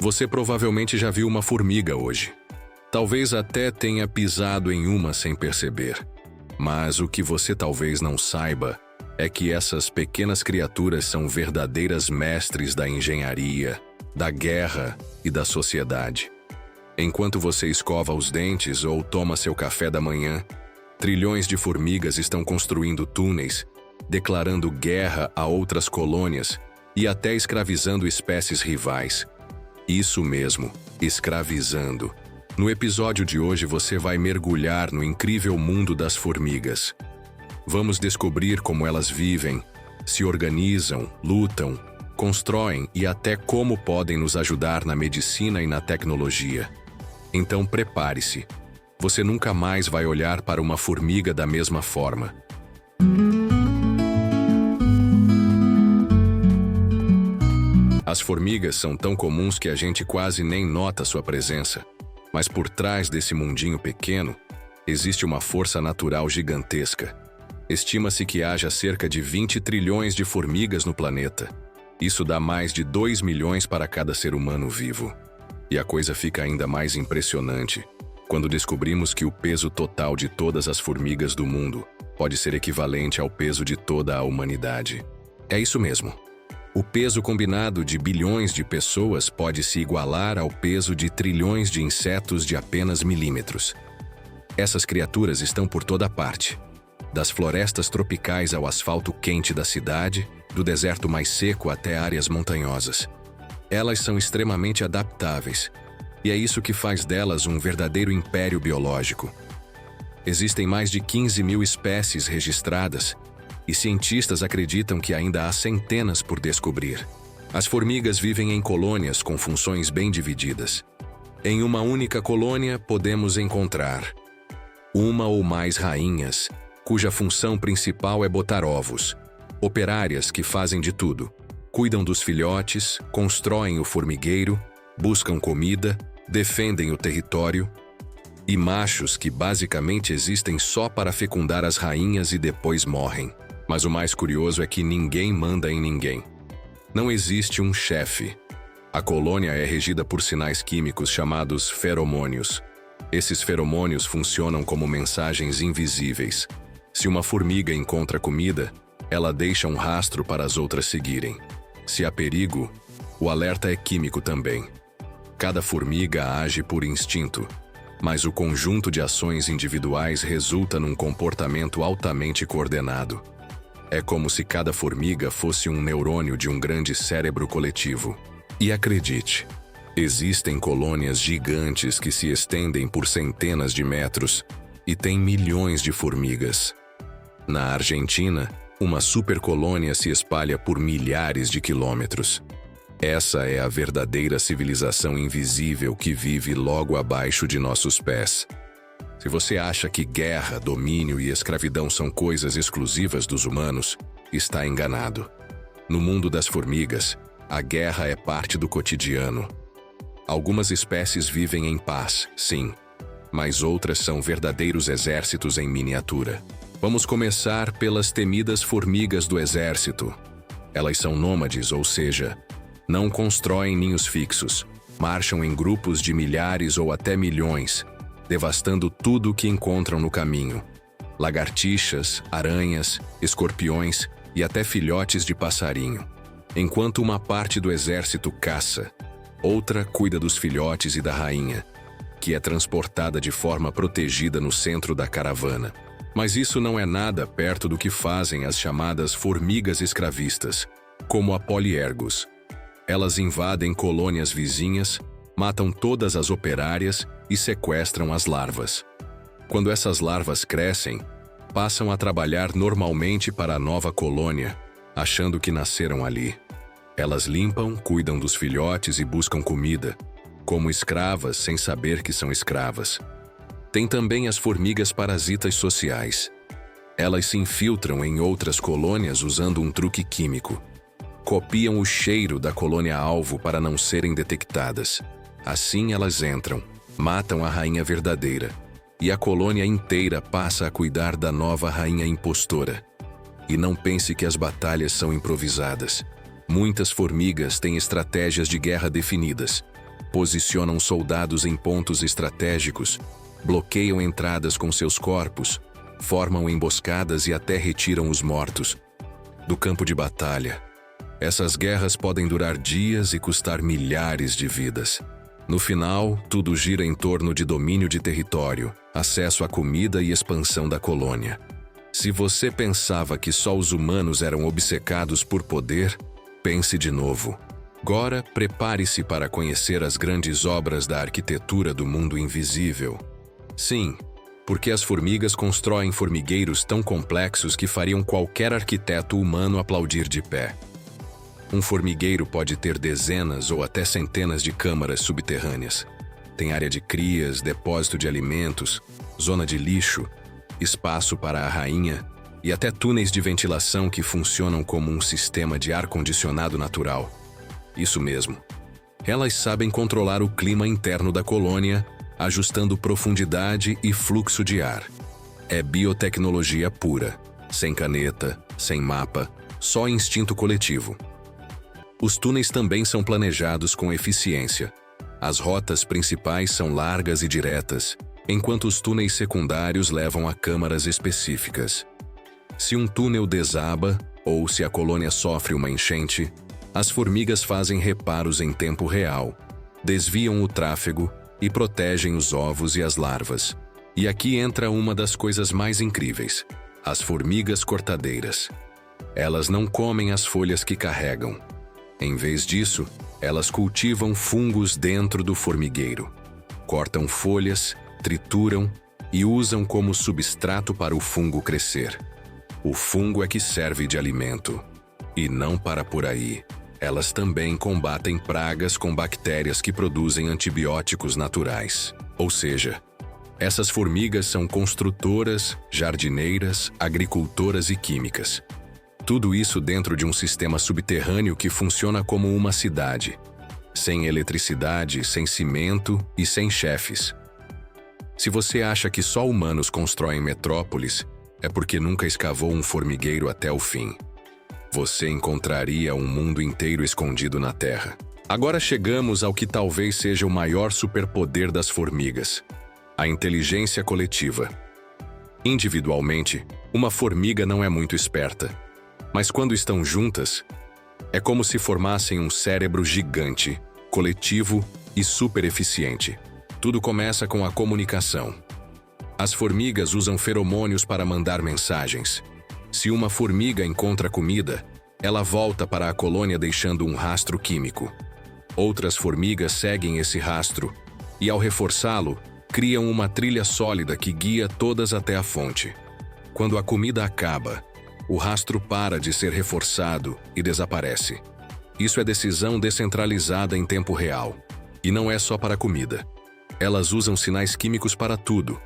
Você provavelmente já viu uma formiga hoje. Talvez até tenha pisado em uma sem perceber. Mas o que você talvez não saiba é que essas pequenas criaturas são verdadeiras mestres da engenharia, da guerra e da sociedade. Enquanto você escova os dentes ou toma seu café da manhã, trilhões de formigas estão construindo túneis, declarando guerra a outras colônias e até escravizando espécies rivais. Isso mesmo, escravizando. No episódio de hoje você vai mergulhar no incrível mundo das formigas. Vamos descobrir como elas vivem, se organizam, lutam, constroem e até como podem nos ajudar na medicina e na tecnologia. Então prepare-se. Você nunca mais vai olhar para uma formiga da mesma forma. As formigas são tão comuns que a gente quase nem nota sua presença. Mas por trás desse mundinho pequeno, existe uma força natural gigantesca. Estima-se que haja cerca de 20 trilhões de formigas no planeta. Isso dá mais de 2 milhões para cada ser humano vivo. E a coisa fica ainda mais impressionante quando descobrimos que o peso total de todas as formigas do mundo pode ser equivalente ao peso de toda a humanidade. É isso mesmo. O peso combinado de bilhões de pessoas pode se igualar ao peso de trilhões de insetos de apenas milímetros. Essas criaturas estão por toda parte. Das florestas tropicais ao asfalto quente da cidade, do deserto mais seco até áreas montanhosas. Elas são extremamente adaptáveis, e é isso que faz delas um verdadeiro império biológico. Existem mais de 15 mil espécies registradas, e cientistas acreditam que ainda há centenas por descobrir. As formigas vivem em colônias com funções bem divididas. Em uma única colônia podemos encontrar uma ou mais rainhas, cuja função principal é botar ovos, operárias que fazem de tudo. Cuidam dos filhotes, constroem o formigueiro, buscam comida, defendem o território, e machos que basicamente existem só para fecundar as rainhas e depois morrem. Mas o mais curioso é que ninguém manda em ninguém. Não existe um chefe. A colônia é regida por sinais químicos chamados feromônios. Esses feromônios funcionam como mensagens invisíveis. Se uma formiga encontra comida, ela deixa um rastro para as outras seguirem. Se há perigo, o alerta é químico também. Cada formiga age por instinto, mas o conjunto de ações individuais resulta num comportamento altamente coordenado. É como se cada formiga fosse um neurônio de um grande cérebro coletivo. E acredite, existem colônias gigantes que se estendem por centenas de metros e têm milhões de formigas. Na Argentina, uma supercolônia se espalha por milhares de quilômetros. Essa é a verdadeira civilização invisível que vive logo abaixo de nossos pés. Se você acha que guerra, domínio e escravidão são coisas exclusivas dos humanos, está enganado. No mundo das formigas, a guerra é parte do cotidiano. Algumas espécies vivem em paz, sim, mas outras são verdadeiros exércitos em miniatura. Vamos começar pelas temidas formigas do exército. Elas são nômades, ou seja, não constroem ninhos fixos, marcham em grupos de milhares ou até milhões, devastando tudo o que encontram no caminho. Lagartixas, aranhas, escorpiões e até filhotes de passarinho. Enquanto uma parte do exército caça, outra cuida dos filhotes e da rainha, que é transportada de forma protegida no centro da caravana. Mas isso não é nada perto do que fazem as chamadas formigas escravistas, como a Polyergus. Elas invadem colônias vizinhas, matam todas as operárias e sequestram as larvas. Quando essas larvas crescem, passam a trabalhar normalmente para a nova colônia, achando que nasceram ali. Elas limpam, cuidam dos filhotes e buscam comida, como escravas sem saber que são escravas. Tem também as formigas parasitas sociais. Elas se infiltram em outras colônias usando um truque químico. Copiam o cheiro da colônia-alvo para não serem detectadas. Assim elas entram, matam a rainha verdadeira, e a colônia inteira passa a cuidar da nova rainha impostora. E não pense que as batalhas são improvisadas. Muitas formigas têm estratégias de guerra definidas. posicionam soldados em pontos estratégicos, bloqueiam entradas com seus corpos, formam emboscadas e até retiram os mortos do campo de batalha. Essas guerras podem durar dias e custar milhares de vidas. No final, tudo gira em torno de domínio de território, acesso à comida e expansão da colônia. Se você pensava que só os humanos eram obcecados por poder, pense de novo. Agora, prepare-se para conhecer as grandes obras da arquitetura do mundo invisível. Sim, porque as formigas constroem formigueiros tão complexos que fariam qualquer arquiteto humano aplaudir de pé. Um formigueiro pode ter dezenas ou até centenas de câmaras subterrâneas. Tem área de crias, depósito de alimentos, zona de lixo, espaço para a rainha e até túneis de ventilação que funcionam como um sistema de ar-condicionado natural. Isso mesmo. Elas sabem controlar o clima interno da colônia, ajustando profundidade e fluxo de ar. É biotecnologia pura, sem caneta, sem mapa, só instinto coletivo. Os túneis também são planejados com eficiência. As rotas principais são largas e diretas, enquanto os túneis secundários levam a câmaras específicas. Se um túnel desaba, ou se a colônia sofre uma enchente, as formigas fazem reparos em tempo real, desviam o tráfego e protegem os ovos e as larvas. E aqui entra uma das coisas mais incríveis: as formigas cortadeiras. Elas não comem as folhas que carregam. Em vez disso, elas cultivam fungos dentro do formigueiro. Cortam folhas, trituram e usam como substrato para o fungo crescer. O fungo é que serve de alimento. E não para por aí. Elas também combatem pragas com bactérias que produzem antibióticos naturais. Ou seja, essas formigas são construtoras, jardineiras, agricultoras e químicas. Tudo isso dentro de um sistema subterrâneo que funciona como uma cidade. Sem eletricidade, sem cimento e sem chefes. Se você acha que só humanos constroem metrópoles, é porque nunca escavou um formigueiro até o fim. Você encontraria um mundo inteiro escondido na Terra. Agora chegamos ao que talvez seja o maior superpoder das formigas: a inteligência coletiva. Individualmente, uma formiga não é muito esperta. Mas quando estão juntas, é como se formassem um cérebro gigante, coletivo e super eficiente. Tudo começa com a comunicação. As formigas usam feromônios para mandar mensagens. Se uma formiga encontra comida, ela volta para a colônia deixando um rastro químico. Outras formigas seguem esse rastro e, ao reforçá-lo, criam uma trilha sólida que guia todas até a fonte. Quando a comida acaba, o rastro para de ser reforçado e desaparece. Isso é decisão descentralizada em tempo real. E não é só para a comida. Elas usam sinais químicos para tudo.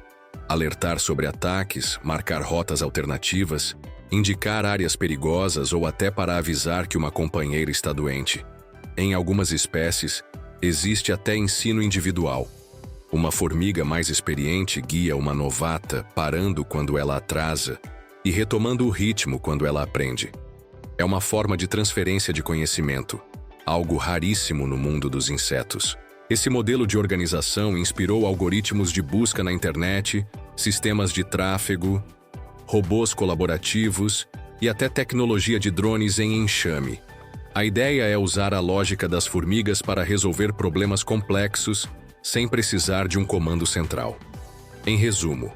Alertar sobre ataques, marcar rotas alternativas, indicar áreas perigosas ou até para avisar que uma companheira está doente. Em algumas espécies, existe até ensino individual. Uma formiga mais experiente guia uma novata, parando quando ela atrasa e retomando o ritmo quando ela aprende. É uma forma de transferência de conhecimento, algo raríssimo no mundo dos insetos. Esse modelo de organização inspirou algoritmos de busca na internet, sistemas de tráfego, robôs colaborativos e até tecnologia de drones em enxame. A ideia é usar a lógica das formigas para resolver problemas complexos sem precisar de um comando central. Em resumo,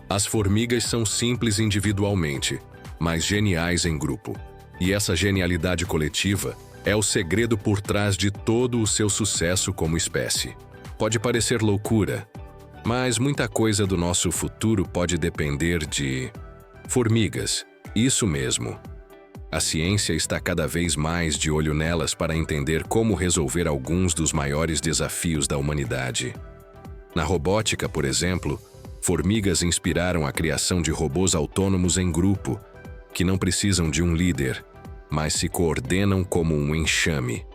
as formigas são simples individualmente, mas geniais em grupo. E essa genialidade coletiva é o segredo por trás de todo o seu sucesso como espécie. Pode parecer loucura, mas muita coisa do nosso futuro pode depender de formigas. Isso mesmo. A ciência está cada vez mais de olho nelas para entender como resolver alguns dos maiores desafios da humanidade. Na robótica, por exemplo, formigas inspiraram a criação de robôs autônomos em grupo, que não precisam de um líder, mas se coordenam como um enxame.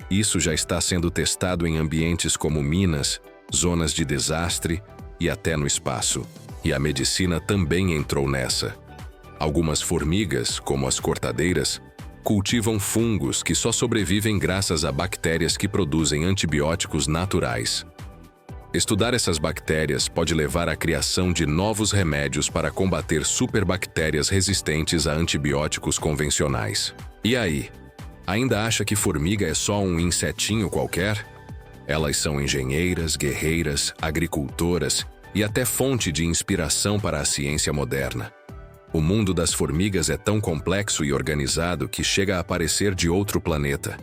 Isso já está sendo testado em ambientes como minas, zonas de desastre e até no espaço. E a medicina também entrou nessa. Algumas formigas, como as cortadeiras, cultivam fungos que só sobrevivem graças a bactérias que produzem antibióticos naturais. Estudar essas bactérias pode levar à criação de novos remédios para combater superbactérias resistentes a antibióticos convencionais. E aí? Ainda acha que formiga é só um insetinho qualquer? Elas são engenheiras, guerreiras, agricultoras e até fonte de inspiração para a ciência moderna. O mundo das formigas é tão complexo e organizado que chega a parecer de outro planeta.